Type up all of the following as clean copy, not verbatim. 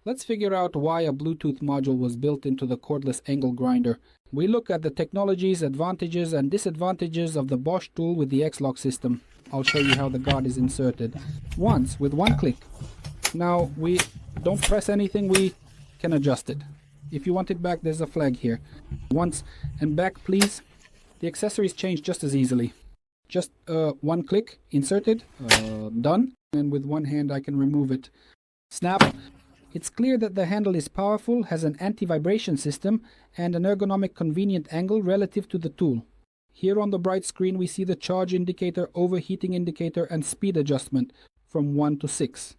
Let's figure out why a Bluetooth module was built into the cordless angle grinder. We look at the technologies, advantages and disadvantages of the Bosch tool with the X-lock system. I'll show you how the guard is inserted. Once, with one click. Now, we don't press anything, we can adjust it. If you want it back, there's a flag here. Once and back, please. The accessories change just as easily. Just one click, inserted, done. And with one hand I can remove it. Snap. It's clear that the handle is powerful, has an anti-vibration system, and an ergonomic convenient angle relative to the tool. Here on the bright screen we see the charge indicator, overheating indicator, and speed adjustment from 1 to 6.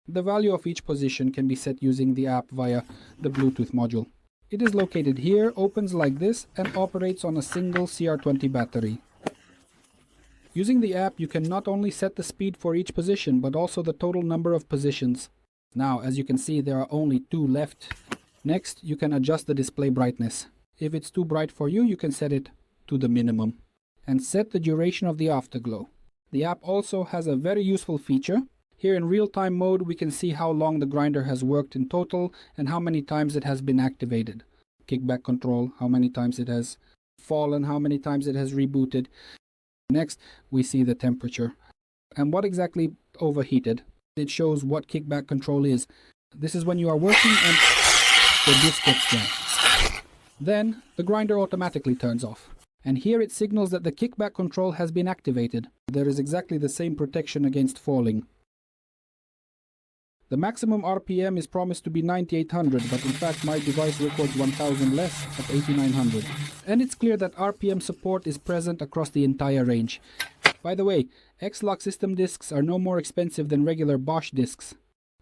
The value of each position can be set using the app via the Bluetooth module. It is located here, opens like this, and operates on a single CR20 battery. Using the app you can not only set the speed for each position, but also the total number of positions. Now, as you can see, there are only 2 left. Next, you can adjust the display brightness. If it's too bright for you, you can set it to the minimum. And set the duration of the afterglow. The app also has a very useful feature. Here in real-time mode, we can see how long the grinder has worked in total and how many times it has been activated. Kickback control, how many times it has fallen, how many times it has rebooted. Next, we see the temperature. And what exactly overheated? It shows what kickback control is. This is when you are working and the disc gets jammed. Then the grinder automatically turns off. And here it signals that the kickback control has been activated. There is exactly the same protection against falling. The maximum RPM is promised to be 9800, but in fact my device records 1000 less at 8900. And it's clear that RPM support is present across the entire range. By the way, X-lock system discs are no more expensive than regular Bosch discs.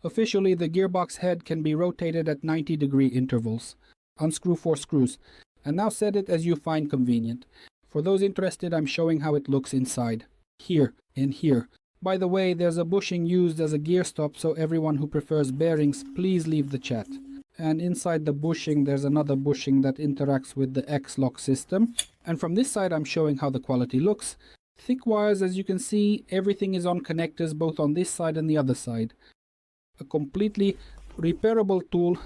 Officially, the gearbox head can be rotated at 90-degree intervals. Unscrew 4 screws. And now set it as you find convenient. For those interested, I'm showing how it looks inside. Here and here. By the way, there's a bushing used as a gear stop, so everyone who prefers bearings, please leave the chat. And inside the bushing, there's another bushing that interacts with the X-lock system. And from this side, I'm showing how the quality looks. Thick wires, as you can see, everything is on connectors both on this side and the other side. A completely repairable tool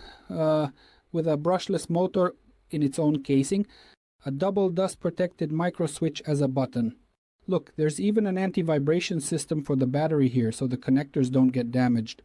with a brushless motor in its own casing. A double dust protected micro switch as a button. Look, there's even an anti-vibration system for the battery here so the connectors don't get damaged.